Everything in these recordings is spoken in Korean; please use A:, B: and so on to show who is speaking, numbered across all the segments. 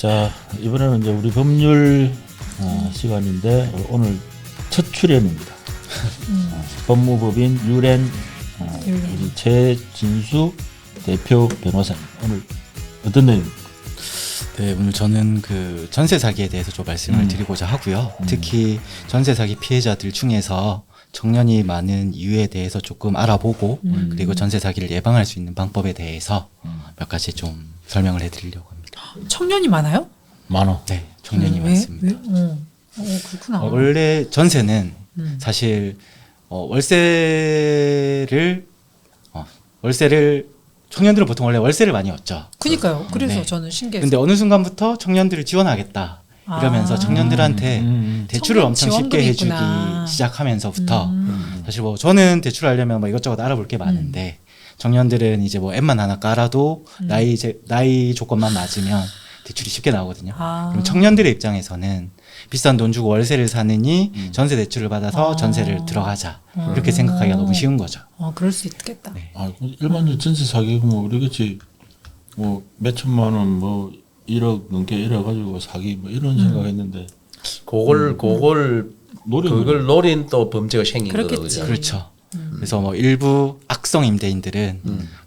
A: 자, 이번에는 이제 우리 법률 시간인데 오늘 첫 출연입니다. 법무법인 유렌 우리 최진수 대표 변호사님, 오늘 어떤 내용입니까?
B: 네, 오늘 저는 그 전세 사기에 대해서 좀 말씀을 드리고자 하고요. 특히 전세 사기 피해자들 중에서 청년이 많은 이유에 대해서 조금 알아보고 그리고 전세 사기를 예방할 수 있는 방법에 대해서 몇 가지 좀 설명을 해드리려고 합니다.
C: 청년이 많아요?
A: 많아.
B: 네, 청년이 많습니다.
C: 왜? 그렇구나.
B: 원래 전세는 사실 월세를 청년들은 보통 원래 월세를 많이 얻죠.
C: 그니까요. 그래서
B: 네.
C: 저는 신기했어요.
B: 근데 어느 순간부터 청년들을 지원하겠다 이러면서 청년들한테 대출을
C: 청년
B: 엄청 쉽게
C: 지원금이
B: 해주기
C: 있구나.
B: 시작하면서부터 사실 뭐 저는 대출하려면 뭐 이것저것 알아볼 게 많은데 청년들은 이제 뭐 앱만 하나 깔아도 나이 조건만 맞으면 대출이 쉽게 나오거든요. 그럼 청년들의 입장에서는 비싼 돈 주고 월세를 사느니 전세 대출을 받아서 전세를 들어가자 이렇게 생각하기가 너무 쉬운 거죠.
C: 그럴 수 있겠다.
B: 네.
A: 일반적인 전세 사기 뭐 우리같이 뭐 몇천만 원, 뭐 1억 넘게 이래 가지고 사기 뭐 이런 생각했는데
D: 그걸 노린 또 범죄가 생긴
C: 그렇겠지.
D: 거거든요.
B: 그렇죠. 그래서 뭐 일부 악성 임대인들은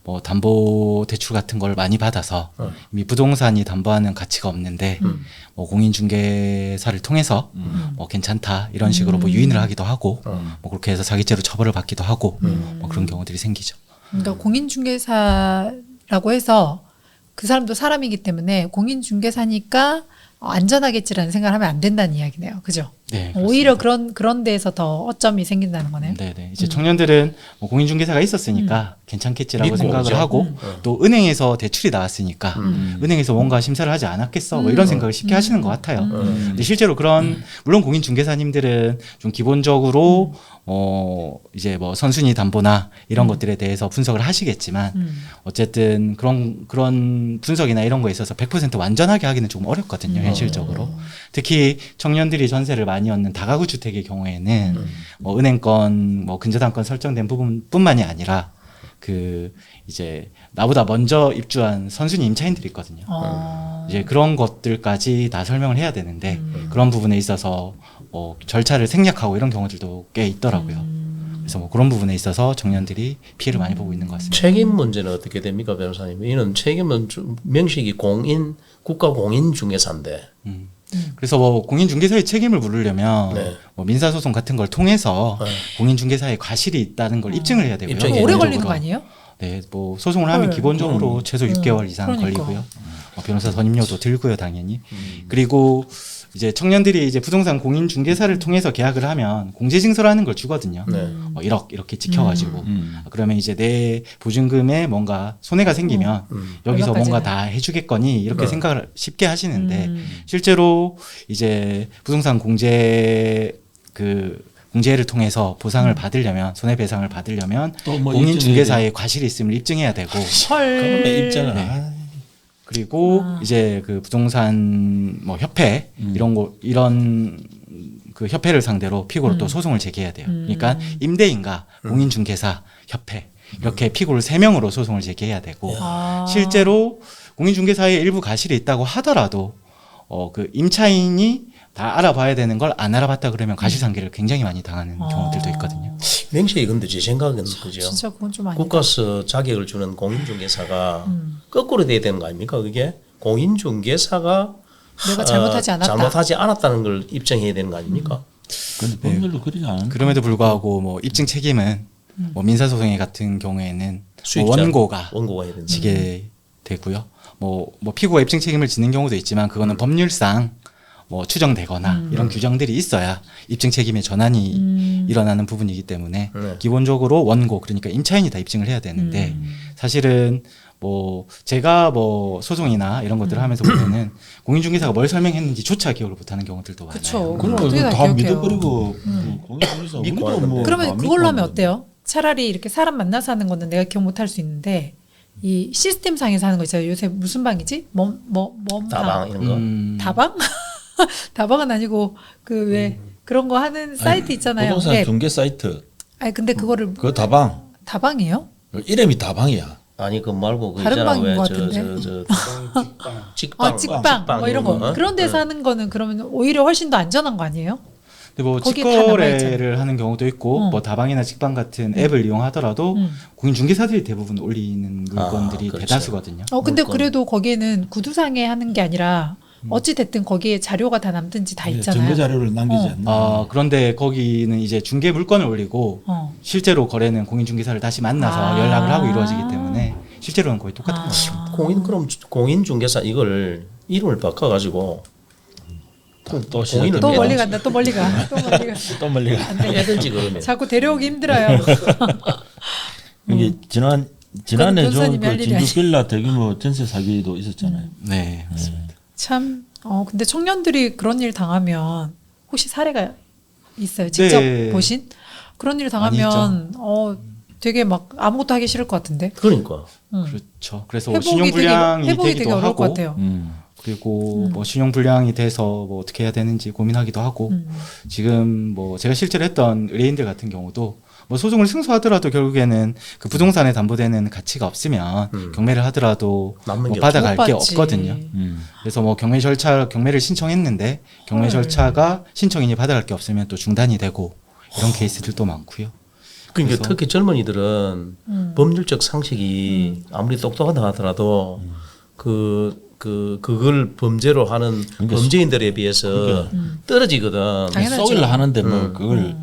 B: 뭐 담보 대출 같은 걸 많이 받아서 이미 부동산이 담보하는 가치가 없는데 뭐 공인중개사를 통해서 뭐 괜찮다 이런 식으로 뭐 유인을 하기도 하고 뭐 그렇게 해서 사기죄로 처벌을 받기도 하고 뭐 그런 경우들이 생기죠.
C: 그러니까 공인중개사라고 해서 그 사람도 사람이기 때문에 공인중개사니까 안전하겠지라는 생각을 하면 안 된다는 이야기네요. 그죠?
B: 네,
C: 오히려 그런 데에서 더 어점이 생긴다는 거네요.
B: 네네. 이제 청년들은 뭐 공인중개사가 있었으니까 괜찮겠지라고 생각을
D: 오죠.
B: 하고 또 은행에서 대출이 나왔으니까 은행에서 뭔가 심사를 하지 않았겠어 뭐 이런 생각을 쉽게 하시는 것 같아요. 근데 실제로 그런 물론 공인중개사님들은 좀 기본적으로 이제 뭐 선순위 담보나 이런 것들에 대해서 분석을 하시겠지만 어쨌든 그런 분석이나 이런 거에 있어서 100% 완전하게 하기는 조금 어렵거든요. 현실적으로. 특히 청년들이 전세를 많이 얻는 다가구 주택의 경우에는 뭐 은행권, 뭐 근저당권 설정된 부분뿐만이 아니라 그 이제 나보다 먼저 입주한 선순위 임차인들이 있거든요. 이제 그런 것들까지 다 설명을 해야 되는데 그런 부분에 있어서 절차를 생략하고 이런 경우들도 꽤 있더라고요. 그래서 뭐 그런 부분에 있어서 청년들이 피해를 많이 보고 있는 것 같습니다.
D: 책임 문제는 어떻게 됩니까, 변호사님? 이는 책임은 명식이 국가 공인중개사인데.
B: 그래서 뭐 공인중개사의 책임을 물으려면
D: 네.
B: 뭐 민사소송 같은 걸 통해서 공인중개사의 과실이 있다는 걸 입증을 해야 되고요.
D: 입증이
C: 오래
D: 기본적으로.
C: 걸리는 거 아니에요?
B: 네, 뭐 소송을 하면 기본적으로 최소 6개월 이상
C: 그러니까.
B: 걸리고요. 변호사 선임료도 들고요, 당연히. 그리고 이제 청년들이 이제 부동산 공인중개사를 통해서 계약을 하면 공제증서라는 걸 주거든요.
D: 네.
B: 1억 이렇게 지켜가지고 그러면 이제 내 보증금에 뭔가 손해가 생기면 여기서 뭔가
C: 얼마까지는.
B: 다 해주겠거니 이렇게 생각을 쉽게 하시는데 실제로 이제 부동산 공제를 통해서 보상을 받으려면 손해배상을 받으려면
A: 또뭐
B: 공인중개사의 과실이 있음을 입증해야 되고
A: 그러면 입장을
B: 네. 그리고 이제 그 부동산 뭐 협회 이런 그 협회를 상대로 피고로 또 소송을 제기해야 돼요. 그러니까 임대인과 공인중개사 협회 이렇게 피고를 3명으로 소송을 제기해야 되고 실제로 공인중개사의 일부 과실이 있다고 하더라도 그 임차인이 다 알아봐야 되는 걸 안 알아봤다 그러면 과실상계를 굉장히 많이 당하는 경우들도 있거든요.
D: 명식이 근데 제 생각은 그죠.
C: 진짜 그건 좀 아니다.
D: 국가서 자격을 주는 공인중개사가 거꾸로 돼야 되는 거 아닙니까? 그게 공인중개사가
C: 내가 잘못하지 않았다.
D: 잘못하지 않았다는 걸 입증해야 되는 거 아닙니까?
A: 근데 법률로 그러지 않은데.
B: 그럼에도 불구하고 뭐 입증 책임은 뭐 민사소송의 같은 경우에는 뭐
D: 수익자,
B: 원고가
D: 해야 된다.
B: 지게 되고요. 뭐 피고가 입증 책임을 지는 경우도 있지만 그거는 법률상 뭐 추정되거나 이런 규정들이 있어야 입증 책임의 전환이 일어나는 부분이기 때문에 기본적으로 원고 그러니까 임차인이 다 입증을 해야 되는데 사실은 뭐 제가 뭐 소송이나 이런 것들을 하면서 보면은 공인중개사가 뭘 설명했는지조차 기억을 못하는 경우들도 많아요.
C: 그쵸.
A: 그럼
C: 어떻게
A: 다
C: 기억해요?
A: 믿어버리고 공인중개사
D: 믿고
A: 우리도
D: 하는데.
A: 뭐
C: 그러면
A: 안
C: 그걸로
A: 믿고
C: 하면
A: 하는데.
C: 어때요? 차라리 이렇게 사람 만나서 하는 거는 내가 기억 못할 수 있는데 이 시스템 상에서 하는 거 있어요. 요새 무슨 방이지?
D: 다방 이런 거.
C: 다방? 다방은 아니고 그 왜 그런 거 하는 사이트 있잖아요.
A: 부동산
C: 네.
A: 중개 사이트
C: 아니 근데 그거를
A: 그 다방
C: 다방이에요?
A: 이름이 다방이야.
D: 아니 그 말고 그
C: 다른
D: 있잖아
C: 방인 것
D: 왜저저저
C: 직방,
D: 직방
C: 뭐 이런 거.
D: 어?
C: 그런 데서 하는 거는 그러면 오히려 훨씬 더 안전한 거 아니에요?
B: 근데 뭐
C: 거기에 다 남아있잖아요.
B: 직거래를 하는 경우도 있고 뭐 다방이나 직방 같은 앱을 이용하더라도 공인중개사들이 대부분 올리는 물건들이
D: 그렇죠.
B: 대다수거든요.
C: 근데
D: 물건.
C: 그래도 거기에는 구두상에 하는 게 아니라 어찌 됐든 거기에 자료가 다 남든지 다 있잖아요.
A: 증거 자료를 남기지 않나.
B: 그런데 거기는 이제 중개 물건을 올리고
C: 어.
B: 실제로 거래는 공인중개사를 다시 만나서
C: 아.
B: 연락을 하고 이루어지기 때문에 실제로는 거의 똑같은 거죠.
D: 그럼 공인중개사 이걸 이름을 바꿔가지고
A: 또
C: 또
A: 시작됩니다.
C: 멀리 간다. 또 멀리 가. 또 멀리 가.
A: 또 멀리 가.
D: 해든지 그러면
C: 자꾸 데려오기 힘들어요.
A: 이게 지난해
C: 변호사님이
A: 좀그
C: 할 일이
A: 진주 빌라 대규모 전세 사기도 있었잖아요.
B: 네.
C: 참. 근데 청년들이 그런 일 당하면 혹시 사례가 있어요? 직접
B: 네.
C: 보신? 그런 일
B: 많이
C: 당하면 되게 막 아무것도 하기 싫을 것 같은데.
D: 그러니까
B: 그렇죠. 그래서
C: 회복이
B: 신용불량이
C: 회복이 되게
B: 되기도
C: 어려울 것
B: 하고
C: 같아요.
B: 그리고 뭐 신용불량이 돼서 뭐 어떻게 해야 되는지 고민하기도 하고 지금 뭐 제가 실제로 했던 의뢰인들 같은 경우도 뭐 소송을 승소하더라도 결국에는 그 부동산에 담보되는 가치가 없으면 경매를 하더라도
D: 남는
B: 뭐
D: 게
B: 받아갈
C: 못
B: 게
C: 받지.
B: 없거든요. 그래서 뭐 경매를 신청했는데 경매 절차가 신청인이 받아갈 게 없으면 또 중단이 되고 이런 케이스들도 많고요.
D: 그러니까
B: 그래서-
D: 특히 젊은이들은 법률적 상식이 아무리 똑똑하다 하더라도 그걸 범죄로 하는
A: 그러니까
D: 범죄인들에 비해서 떨어지거든.
C: 당연하죠.
A: 쏘길라 하는데 뭐 그걸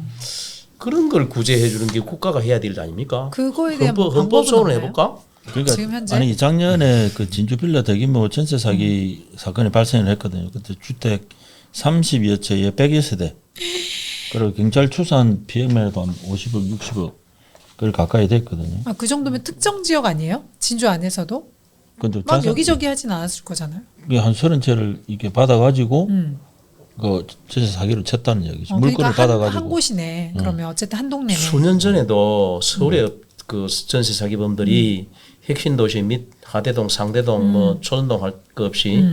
D: 그런 걸 구제해 주는 게 국가가 해야 될 일 아닙니까?
C: 그거에 대한 뭐
D: 헌법
C: 방법은
D: 소원을
C: 없나요?
D: 해볼까?
A: 그러니까
C: 지금 현재?
A: 아니 작년에 그 진주 빌라 대규모 전세 사기 사건이 발생을 했거든요. 그때 주택 30여 채에 100여 세대. 그리고 경찰 추산 피해액도 한 50억, 60억 그 가까이 됐거든요.
C: 그 정도면 특정 지역 아니에요? 진주 안에서도?
A: 근데
C: 막 여기저기 하진 않았을 거잖아요.
A: 한 30채를 이렇게 받아가지고
C: 음.
A: 그 전세 사기로 쳤다는 얘기죠.
C: 그러니까
A: 물건을 받아가지고.
C: 한 곳이네. 그러면 어쨌든 한 동네네.
D: 수년 전에도 서울의 그 전세 사기범들이 혁신도시 및 하대동, 상대동, 뭐 초전동 할 것 없이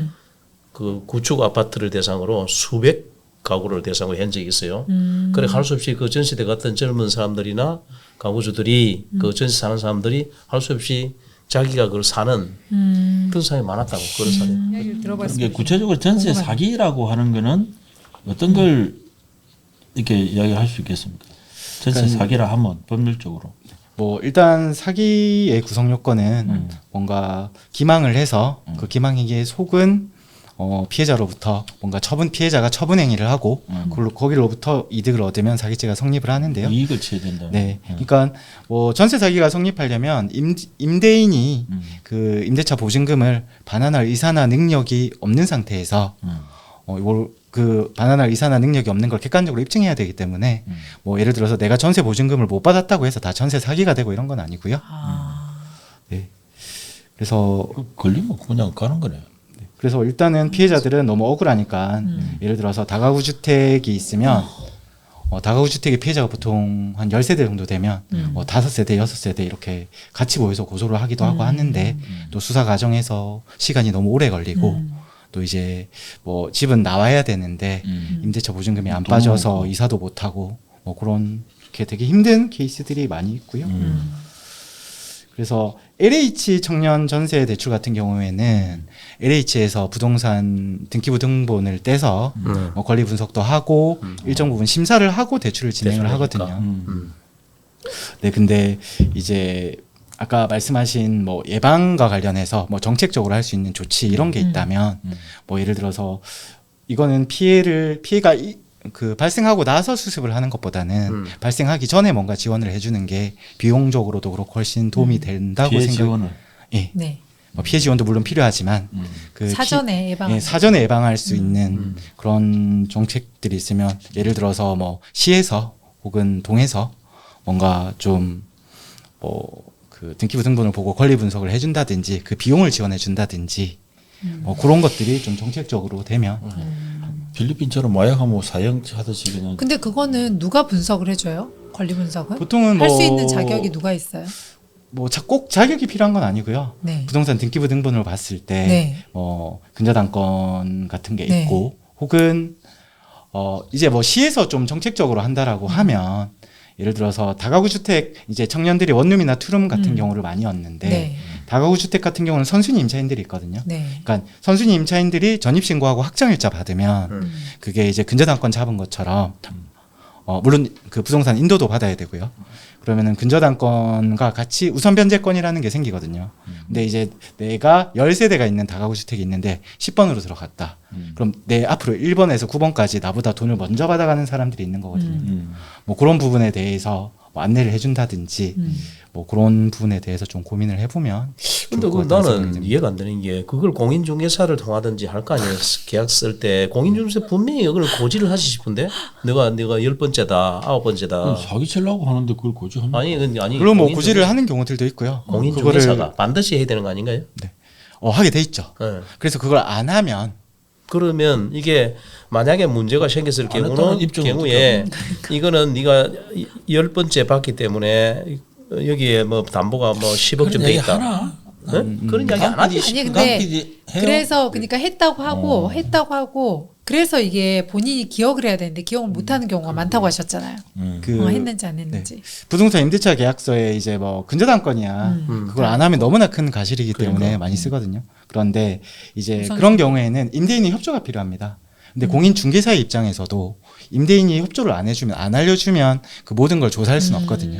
D: 그 구축 아파트를 대상으로 수백 가구를 대상으로 한 적이 있어요. 그래 할 수 없이 그 전세대 같은 젊은 사람들이나 가구주들이 그 전세 사는 사람들이 할 수 없이 자기가 그걸 사는 그런 사람이 많았다고 그런 사례.
C: 이야기를
A: 이게
C: 들어봤습니다.
A: 구체적으로 전세
C: 궁금하네.
A: 사기라고 하는 거는 어떤 걸 이렇게 이야기할 수 있겠습니까? 전세
B: 그러니까
A: 사기라 하면 법률적으로.
B: 뭐 일단 사기의 구성 요건은 뭔가 기망을 해서 그 기망행위에 속은 피해자로부터 뭔가 피해자가 처분 행위를 하고 그걸로 거기로부터 이득을 얻으면 사기죄가 성립을 하는데요.
A: 이익을 취해야 된다.
B: 네, 그러니까 뭐 전세 사기가 성립하려면 임대인이 그 임대차 보증금을 반환할 의사나 능력이 없는 상태에서 이걸 그 반환할 의사나 능력이 없는 걸 객관적으로 입증해야 되기 때문에 뭐 예를 들어서 내가 전세 보증금을 못 받았다고 해서 다 전세 사기가 되고 이런 건 아니고요. 네, 그래서
A: 걸리면 그냥 가는 거네요.
B: 그래서 일단은 피해자들은 너무 억울하니까 예를 들어서 다가구 주택이 있으면 다가구 주택의 피해자가 보통 한 10세대 정도 되면 5세대, 6세대 이렇게 같이 모여서 고소를 하기도 하고 하는데 또 수사 과정에서 시간이 너무 오래 걸리고 또 이제 뭐 집은 나와야 되는데 임대차 보증금이 안
A: 돈
B: 빠져서
A: 없고.
B: 이사도 못 하고 뭐 그런 게 되게 힘든 케이스들이 많이 있고요. 그래서 LH 청년 전세 대출 같은 경우에는 LH에서 부동산 등기부 등본을 떼서 뭐 권리 분석도 하고 일정 부분 심사를 하고 대출을 진행을
D: 대출을
B: 하거든요.
D: 해줄까?
B: 네, 근데 이제 아까 말씀하신 뭐 예방과 관련해서 뭐 정책적으로 할 수 있는 조치 이런 게 있다면 뭐 예를 들어서 이거는 피해가 그 발생하고 나서 수습을 하는 것보다는 발생하기 전에 뭔가 지원을 해주는 게 비용적으로도 그렇고 훨씬 도움이 된다고
A: 피해
B: 생각.
A: 지원을.
B: 예,
C: 네.
B: 뭐 피해 지원도 물론 필요하지만 그
C: 사전에 예방.
B: 예, 사전에 예방할 수 있는 그런 정책들이 있으면 예를 들어서 뭐 시에서 혹은 동에서 뭔가 좀 그 등기부 등본을 보고 권리 분석을 해준다든지 그 비용을 지원해 준다든지 그런 것들이 좀 정책적으로 되면
A: 필리핀처럼 마약하면 사형하듯이 그냥.
C: 근데 그거는 누가 분석을 해줘요? 권리 분석은?
B: 보통은
C: 할 수
B: 뭐
C: 있는 자격이 누가 있어요?
B: 뭐 꼭 자격이 필요한 건 아니고요.
C: 네.
B: 부동산 등기부 등본을 봤을 때
C: 네.
B: 근저당권 같은 게
C: 네.
B: 있고 혹은 이제 뭐 시에서 좀 정책적으로 한다라고 하면 예를 들어서 다가구 주택 이제 청년들이 원룸이나 투룸 같은 경우를 많이 얻는데
C: 네.
B: 다가구 주택 같은 경우는 선순위 임차인들이 있거든요.
C: 네.
B: 그러니까 선순위 임차인들이 전입신고하고 확정일자 받으면 그게 이제 근저당권 잡은 것처럼 물론 그 부동산 인도도 받아야 되고요. 그러면은 근저당권과 같이 우선 변제권이라는 게 생기거든요. 근데 이제 내가 10세대가 있는 다가구 주택이 있는데 10번으로 들어갔다. 그럼 내 앞으로 1번에서 9번까지 나보다 돈을 먼저 받아가는 사람들이 있는 거거든요. 뭐 그런 부분에 대해서 뭐 안내를 해준다든지 뭐 그런 부분에 대해서 좀 고민을 해보면.
D: 근데
B: 좋을
D: 그
B: 것 같다는 생각이
D: 나는
B: 듭니다.
D: 이해가 안 되는 게 그걸 공인중개사를 통하든지 할 거 아니에요. 계약 쓸 때 공인중개사 분명히 이걸 고지를 하시 싶은데 내가 10번째다 9번째다
A: 사기치려고 하는데 그걸 고지 하는
D: 아니
B: 물론 뭐
D: 공인중개사-
B: 고지를 하는 경우들도 있고요.
D: 공인중개사가 반드시 해야 되는 거 아닌가요?
B: 하게 돼 있죠.
D: 네.
B: 그래서 그걸 안 하면
D: 그러면 이게 만약에 문제가 생겼을
A: 안 했다는
D: 경우에 이거는 네가 10번째 받기 때문에 여기에 뭐 담보가 뭐 10억쯤 돼 있다.
A: 하나?
D: 네? 그런 이야기 안 하지.
C: 아니 근데 그래서 그러니까 했다고 하고 그래서 이게 본인이 기억을 해야 되는데 기억을 못 하는 경우가 많다고 하셨잖아요.
B: 그
C: 했는지 안 했는지.
B: 부동산 임대차 계약서에 이제 뭐 근저당권이야. 그걸 안 하면 너무나 큰 가실이기 때문에 많이 쓰거든요. 그런데 이제
C: 우선
B: 그런 경우에는 임대인의 협조가 필요합니다. 근데 공인중개사의 입장에서도 임대인이 협조를 안 해주면 안 알려주면 그 모든 걸 조사할 수는 없거든요.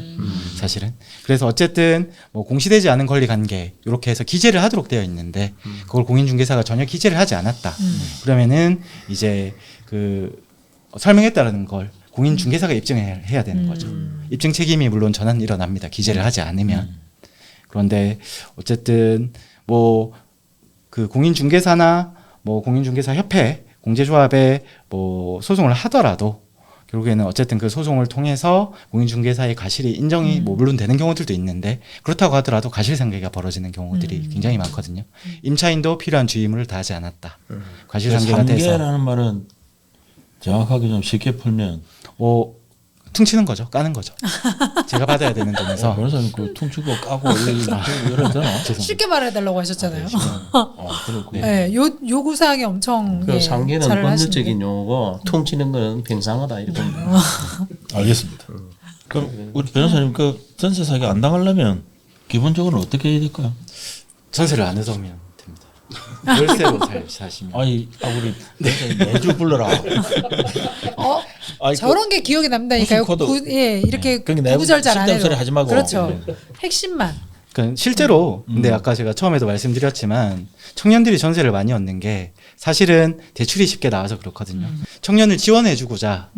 B: 사실은. 그래서 어쨌든 뭐 공시되지 않은 권리관계 이렇게 해서 기재를 하도록 되어 있는데 그걸 공인중개사가 전혀 기재를 하지 않았다. 그러면은 이제 그 설명했다라는 걸 공인중개사가 입증해야 되는 거죠. 입증 책임이 물론 전환 일어납니다. 기재를 하지 않으면. 그런데 어쨌든 뭐 그 공인중개사나 뭐 공인중개사 협회 공제조합에 뭐 소송을 하더라도 결국에는 어쨌든 그 소송을 통해서 공인중개사의 가실이 인정이 뭐 물론 되는 경우들도 있는데 그렇다고 하더라도 가실상계가 벌어지는 경우들이 굉장히 많거든요. 임차인도 필요한 주의무를 다하지 않았다. 가실상계가 돼서
A: 상계라는 말은 정확하게 좀 쉽게 풀면
B: 퉁치는 거죠, 까는 거죠. 제가 받아야 되는 돈에서
A: 변호사님 그 퉁치고 까고 이래야 되나?
C: 쉽게 말해달라고 하셨잖아요.
A: 그렇고.
C: 네, 요구사항이 엄청
D: 그 상계는
C: 잘
D: 법률적인 용어고 퉁치는 건 평상하다 이렇게 보면 돼요.
A: 알겠습니다. 그럼 우리 변호사님 그 전세 사기 안 당하려면 기본적으로 어떻게 해야 될까요?
B: 전세를 안 해서 오면 됩니다. 월세로 사시면.
A: 아니 우리 변호사님 매주 불러라. 아이,
C: 저런 게 기억에 남다니까요.
A: 무슨 코드?
C: 이렇게
A: 그러니까 내가
C: 구구절 잘 안
A: 쓸데없는
C: 해도
A: 소리 하지 말고.
C: 그렇죠. 핵심만.
B: 그러니까 실제로 근데 아까 제가 처음에도 말씀드렸지만 청년들이 전세를 많이 얻는 게 사실은 대출이 쉽게 나와서 그렇거든요. 청년을 지원해주고자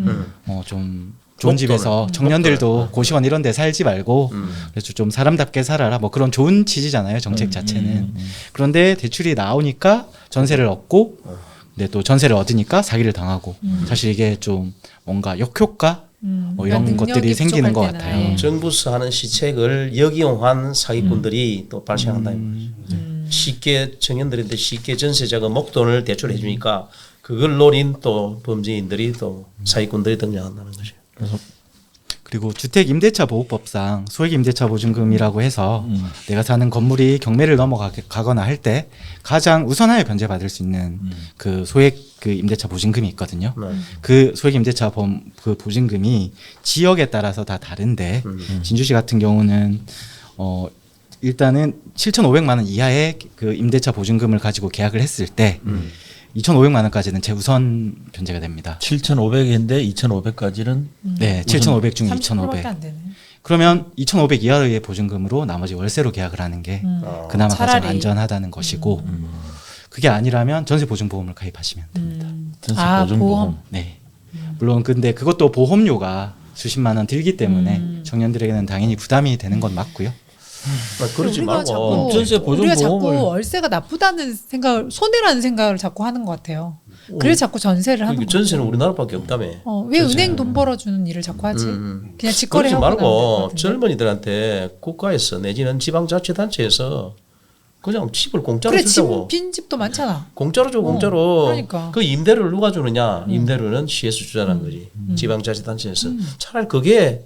B: 좀 좋은 집에서 청년들도 고시원 이런 데 살지 말고 그래서 좀 사람답게 살아라 뭐 그런 좋은 취지잖아요. 정책 자체는. 그런데 대출이 나오니까 전세를 얻고 근데 또 전세를 얻으니까 사기를 당하고 사실 이게 좀 뭔가 역효과 뭐 이런
C: 그러니까
B: 것들이
C: 능력이
B: 생기는 것
C: 부족할 때는,
B: 같아요.
D: 정부에서 하는 시책을 역이용한 사기꾼들이 또 발생한다. 쉽게 청년들한테 쉽게 전세자가 목돈을 대출해 주니까 그걸 노린 또 범죄인들이 또 사기꾼들이 등장한다는 거죠.
B: 그리고 주택임대차보호법상 소액임대차보증금이라고 해서 내가 사는 건물이 경매를 넘어가거나 할 때 가장 우선하여 변제받을 수 있는 그 소액 그 임대차 보증금이 있거든요. 그 소액임대차 그 보증금이 지역에 따라서 다 다른데 진주시 같은 경우는 일단은 7,500만 원 이하의 그 임대차 보증금을 가지고 계약을 했을 때 2,500만 원까지는 재우선 변제가 됩니다.
A: 7,500인데 2,500까지는
B: 네, 7,500 중에
C: 30%밖에
B: 2,500.
C: 안 되네.
B: 그러면 2,500 이하의 보증금으로 나머지 월세로 계약을 하는 게 그나마
C: 차라리.
B: 가장 안전하다는 것이고 그게 아니라면 전세 보증보험을 가입하시면 됩니다.
A: 전세
C: 아,
A: 보증보험.
C: 보험.
B: 네. 물론 근데 그것도 보험료가 수십만 원 들기 때문에 청년들에게는 당연히 부담이 되는 건 맞고요.
D: 그러지
C: 우리가
D: 말고
C: 자꾸
A: 전세
C: 우리가 자꾸
A: 보증보험을-
C: 월세가 나쁘다는 생각을 손해라는 생각을 자꾸 하는 것 같아요. 그래서 자꾸 전세를 하는
D: 그러니까
C: 거예요.
D: 전세는 우리나라밖에 없다며.
C: 왜 은행 돈 벌어주는 일을 자꾸 하지? 그냥
D: 그러지
C: 직거래하고 나면
D: 말고
C: 될것 같은데.
D: 젊은이들한테 국가에서 내지는 지방자치단체에서 그냥 집을 공짜로
C: 그래
D: 주자고.
C: 빈 집도 많잖아.
D: 공짜로 줘 공짜로.
C: 그러니까.
D: 그 임대료를 누가 주느냐? 임대료는 시에서 주자는 거지. 지방자치단체에서. 차라리 그게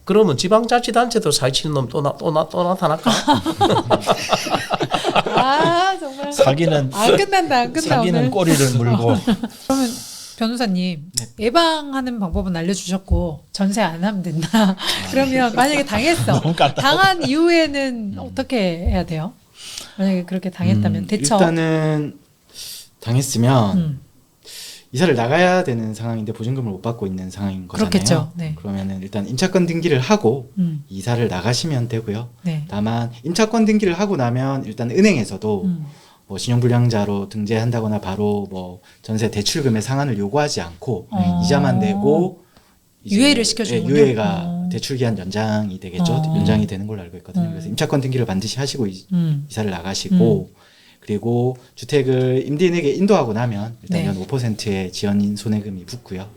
D: 그러면 지방자치단체도 사기치는 놈 또 나타날까?
C: 아 정말
A: 사기는
C: 안 끝난다 안 끝나
A: 사기는
C: 오늘.
A: 꼬리를 물고
C: 그러면 변호사님 예방하는 방법은 알려주셨고 전세 안 하면 된다. 그러면 만약에 당했어. 당한 이후에는 어떻게 해야 돼요? 만약에 그렇게 당했다면 대처.
B: 일단은 당했으면
C: 음.
B: 이사를 나가야 되는 상황인데 보증금을 못 받고 있는 상황인 거잖아요.
C: 그렇겠죠. 네.
B: 그러면은 일단 임차권 등기를 하고
C: 음.
B: 이사를 나가시면 되고요.
C: 네.
B: 다만 임차권 등기를 하고 나면 일단 은행에서도 뭐 신용불량자로 등재한다거나 바로 뭐 전세 대출금의 상환을 요구하지 않고 이자만 내고 이제
C: 유예를 시켜주는군요.
B: 유예가 대출 기한 연장이 되겠죠. 연장이 되는 걸로 알고 있거든요. 그래서 임차권 등기를 반드시 하시고 이사를 나가시고 그리고 주택을 임대인에게 인도하고 나면 일단
C: 네.
B: 연 5%의 지연 손해금이 붙고요.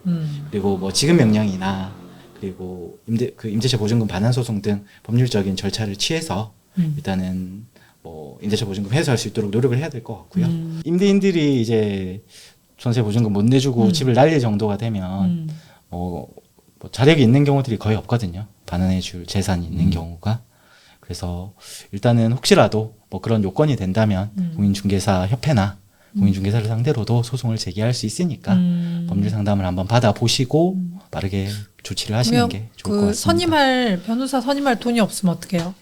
B: 그리고 뭐 지급 명령이나 그리고 임대차 보증금 반환 소송 등 법률적인 절차를 취해서 일단은 뭐 임대차 보증금 회수할 수 있도록 노력을 해야 될 것 같고요. 임대인들이 이제 전세 보증금 못 내주고 집을 날릴 정도가 되면 뭐 자력이 있는 경우들이 거의 없거든요. 반환해줄 재산이 있는 경우가. 그래서 일단은 혹시라도 뭐 그런 요건이 된다면 공인중개사 협회나 공인중개사를 상대로도 소송을 제기할 수 있으니까 법률 상담을 한번 받아보시고 빠르게 조치를 하시는 게 좋을 것 같습니다.
C: 변호사 선임할 돈이 없으면 어떡해요?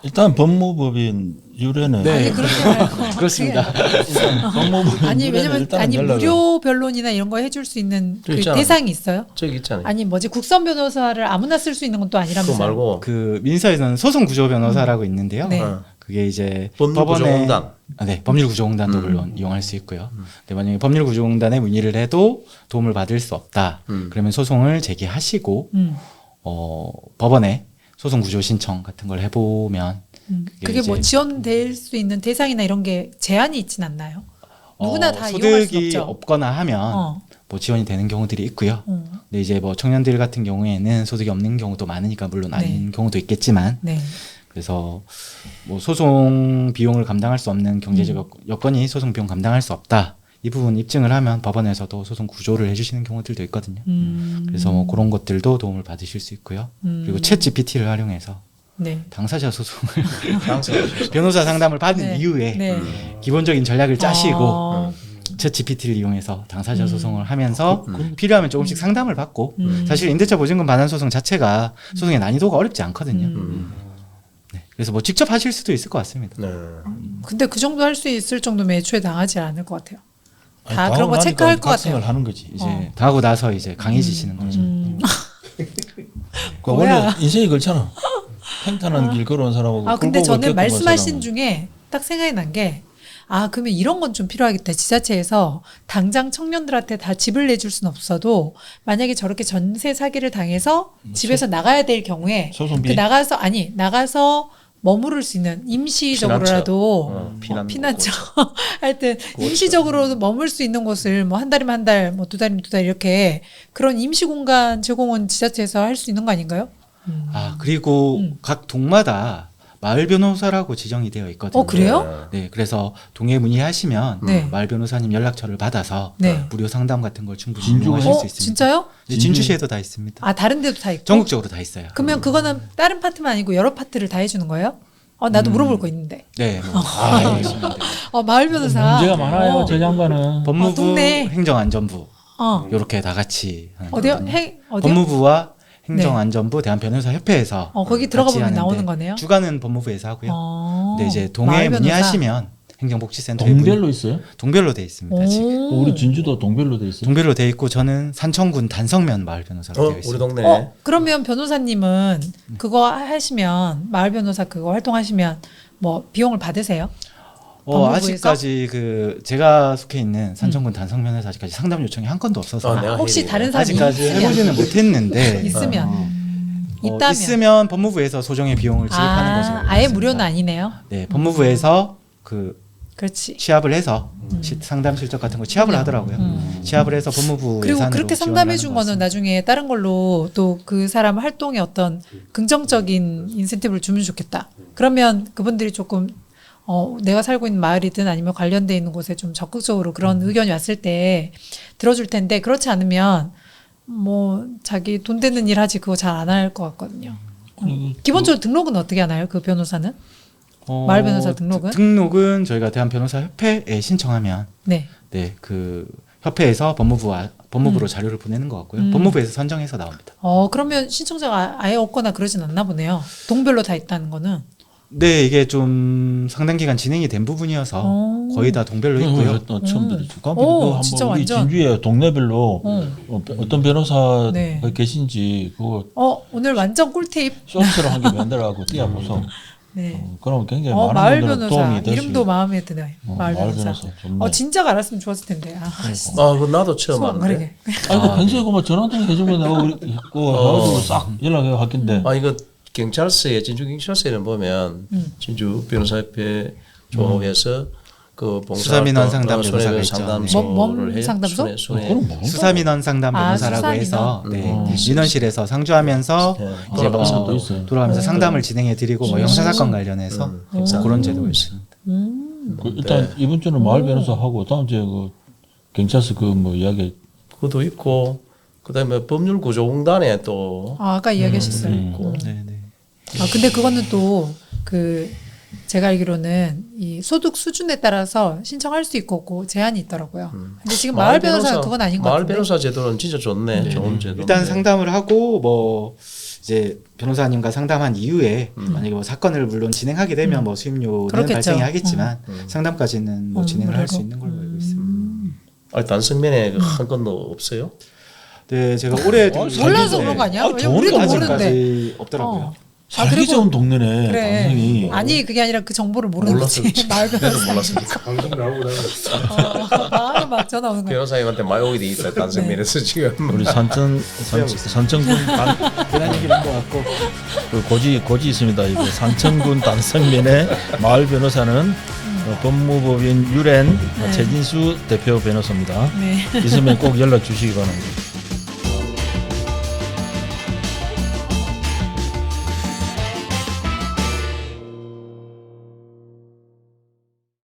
A: 일단 법무법인 유례는
B: 네.
C: 아니 그렇게 말고
B: 그렇습니다.
A: 법무법인
C: 아니
A: 유례는
C: 왜냐면
A: 일단은
C: 아니
A: 연락을
C: 무료 변론이나 이런 거 해줄 수 있는 그
D: 있잖아요.
C: 대상이 있어요?
D: 저기 있잖아요.
C: 아니 뭐지 국선 변호사를 아무나 쓸 수 있는 건 또
D: 그거
C: 아니라면서요?
D: 말고
B: 그 민사에서는 소송구조 변호사라고 있는데요.
C: 네.
B: 그게 이제
D: 법률구조공단.
B: 네, 법률구조공단도 물론 이용할 수 있고요. 근데 만약에 법률구조공단에 문의를 해도 도움을 받을 수 없다. 그러면 소송을 제기하시고 법원에 소송구조 신청 같은 걸 해보면
C: 그게 뭐
B: 이제
C: 지원될 수 있는 대상이나 이런 게 제한이 있진 않나요? 누구나 다 이용할 수
B: 소득이
C: 없죠.
B: 없거나 하면
C: 어.
B: 뭐 지원이 되는 경우들이 있고요. 근데 이제 뭐 청년들 같은 경우에는 소득이 없는 경우도 많으니까 물론 아닌 경우도 있겠지만
C: 네.
B: 그래서 뭐 소송 비용을 감당할 수 없는 경제적 여건이 소송 비용 감당할 수 없다. 이 부분 입증을 하면 법원에서도 소송 구조를 해주시는 경우들도 있거든요. 그래서 뭐 그런 것들도 도움을 받으실 수 있고요. 그리고 챗 GPT를 활용해서
C: 네.
B: 당사자 소송을 변호사 상담을 받은
C: 네.
B: 이후에
C: 네.
B: 기본적인 전략을 짜시고
C: 어.
B: 챗 GPT를 이용해서 당사자 소송을 하면서 필요하면 조금씩 상담을 받고 사실 임대차 보증금 반환 소송 자체가 소송의 난이도가 어렵지 않거든요. 네. 그래서 뭐 직접 하실 수도 있을 것 같습니다.
D: 네.
C: 근데 그 정도 할 수 있을 정도면 애초에 당하지 않을 것 같아요.
A: 아니,
C: 다 그런 거
A: 당하고
C: 체크할
A: 나니까
C: 것 같아요.
A: 각성을 하는 거지.
B: 이제 다 하고 나서 이제 강해지시는 거죠.
A: 그러니까 원래
C: 뭐야.
A: 인생이 그렇잖아. 평탄한 길 걸어온 사람하고
C: 아 근데
A: 굴곡을
C: 저는
A: 겪어본
C: 말씀하신
A: 사람은.
C: 중에 딱 생각이 난 게 그러면 이런 건 좀 필요하겠다. 지자체에서 당장 청년들한테 다 집을 내줄 수는 없어도 만약에 저렇게 전세 사기를 당해서 집에서 나가야 될 경우에
A: 소송비?
C: 나가서 머무를 수 있는 임시적으로라도 피난처 하여튼 임시적으로 머물 수 있는 곳을 뭐 한 달이면 한 달, 뭐 두 달이면 두 달 이렇게 그런 임시 공간 제공은 지자체에서 할 수 있는 거 아닌가요?
B: 그리고 각 동마다 마을 변호사라고 지정이 되어 있거든요.
C: 그래요?
B: 네, 그래서 동에 문의하시면
C: 네.
B: 마을 변호사님 연락처를 받아서
C: 네.
B: 무료 상담 같은 걸 충분히
A: 진주가
B: 이용하실 수 있습니다.
C: 진짜요?
B: 네, 진주시에도 다 있습니다.
C: 다른 데도 다 있고.
B: 전국적으로 다 있어요.
C: 그러면 그거는 다른 파트만 아니고 여러 파트를 다 해주는 거예요? 나도 물어볼 거 있는데.
B: 네, 하시면 돼요.
C: 마을 변호사.
A: 문제가 많아요. 저 양반은.
B: 법무부,
C: 동네.
B: 행정안전부
C: 어.
B: 이렇게 다 같이 하는
C: 어디요?
B: 거거든요.
C: 어디요?
B: 법무부와 행정안전부, 대한변호사협회에서
C: 거기 들어가
B: 같이
C: 보면
B: 하는데
C: 나오는 거네요?
B: 주관은 법무부에서 하고요. 근데 이제 동에
C: 마을 변호사.
B: 문의하시면 행정복지센터에
A: 동별로 있어요?
B: 동별로 돼 있습니다. 지금
A: 우리 진주도 동별로 돼 있어요.
B: 동별로 돼 있고 저는 산청군 단성면 마을 변호사로 되어
D: 우리
B: 있습니다.
D: 동네.
C: 그러면 변호사님은 그거 하시면 마을 변호사 그거 활동하시면 뭐 비용을 받으세요? 법무부에서?
B: 아직까지 제가 속해 있는 산청군 단성면에서 아직까지 상담 요청이 한 건도 없어서
D: 내가
C: 혹시
D: 해야
C: 다른 사람이
B: 아직까지 해보지는 못했는데
C: 있다면
B: 있으면 법무부에서 소정의 비용을 지급하는 것으로 알고
C: 아예
B: 있습니다.
C: 무료는 아니네요.
B: 네, 법무부에서
C: 그렇지.
B: 취합을 해서 상담 실적 같은 거 취합을 하더라고요. 취합을 해서 법무부
C: 그리고
B: 예산으로
C: 그렇게
B: 지원을
C: 상담해
B: 하는
C: 준
B: 것
C: 거는
B: 같습니다.
C: 나중에 다른 걸로 또 그 사람 활동에 어떤 긍정적인 인센티브를 주면 좋겠다. 그러면 그분들이 조금 내가 살고 있는 마을이든 아니면 관련돼 있는 곳에 좀 적극적으로 그런 의견이 왔을 때 들어줄 텐데 그렇지 않으면 뭐 자기 돈 되는 일 하지 그거 잘 안 할 것 같거든요. 기본적으로 등록은 어떻게 하나요? 그 변호사는? 마을 변호사 등록은?
B: 등록은 저희가 대한변호사협회에 신청하면
C: 네.
B: 네, 협회에서 법무부로 자료를 보내는 것 같고요. 법무부에서 선정해서 나옵니다.
C: 그러면 신청자가 아예 없거나 그러진 않나 보네요. 동별로 다 있다는 거는.
B: 네, 이게 좀 상당 기간 진행이 된 부분이어서 거의 다 동별로 있고요.
A: 처음 들었죠.
C: 오, 진짜
A: 우리
C: 완전.
A: 진주에 동네별로 어떤 변호사가
C: 네.
A: 계신지 그거
C: 오늘 완전 꿀팁.
A: 서비스로 한 개 만들어갖고 띄워보서
C: 네.
A: 그럼 굉장히 많은
C: 마을
A: 분들은
C: 변호사
A: 도움이 될 수
C: 이름도 마음에 드네. 마을
A: 마을
C: 변호사.
A: 변호사 좋네.
C: 진작 알았으면 좋았을 텐데.
D: 그 나도 처음
C: 소원
D: 알았는데.
C: 가리게.
A: 아니 평소에 그뭐 전화통 해주면 내가 우리 해가지고 싹 연락해 왔긴데
D: 이거 경찰서에 진주 경찰서에는 보면 진주 변호사협회 조합에서 그
B: 수사민원 상담 변호사가 있죠.
D: 상담소를 해요.
C: 상담소?
A: 그럼 뭐
B: 수사민원 상담 변호사라고
C: 수사민원.
B: 해서 민원실에서 상주하면서
D: 네,
B: 이제
A: 변호사도 있어요.
B: 뭐 돌아가면서 상담을 진행해드리고 뭐 형사사건 관련해서 뭐 그런 제도가 있습니다.
A: 일단 이번 주는 마을 변호사 하고 다음 주에 그 경찰서 그 뭐 이야기
D: 그것도 있고 그다음에 법률구조공단에 또
C: 아까 이야기하셨어요.
B: 네, 네.
C: 근데 그거는 또 제가 알기로는 이 소득 수준에 따라서 신청할 수 있고 없고 제한이 있더라고요. 근데 지금 마을 변호사는 그건 아닌 것
D: 마을
C: 같은데.
D: 변호사 제도는 진짜 좋네. 좋은 제도.
B: 일단 상담을 하고 뭐 이제 변호사님과 상담한 이후에 만약에 뭐 사건을 물론 진행하게 되면 뭐 수임료는
C: 그렇겠죠.
B: 발생이 하겠지만 상담까지는 뭐 진행을 할 수
C: 그래도.
B: 있는 걸로 알고 있습니다.
D: 단성면에 한 건도 없어요?
B: 네, 제가 올해
C: 몰라서 그런 거 아니야? 왜냐면
A: 좋은
C: 우리도
A: 거
C: 모르는데.
B: 아직까지 없더라고요.
A: 살기
C: 그리고-
A: 좋은 동네네
C: 그래.
A: 당연히.
C: 아니 그게 아니라 그 정보를 모르는 거지. 마을 변호사.
D: 몰랐으니까.
E: 방송 나오고 나서
C: 바로 막 전화 오는 거야.
D: 변호사님한테 많이 오게 돼 있어요. 단성면에서 지금.
A: 우리 산청군
B: 대단히 이런 것 같고
A: 그 고지 있습니다. 이거 산청군 단성면의 마을 변호사는 법무법인 유렌 최진수 대표 변호사입니다.
C: 네.
A: 있으면 꼭 연락 주시기 바랍니다.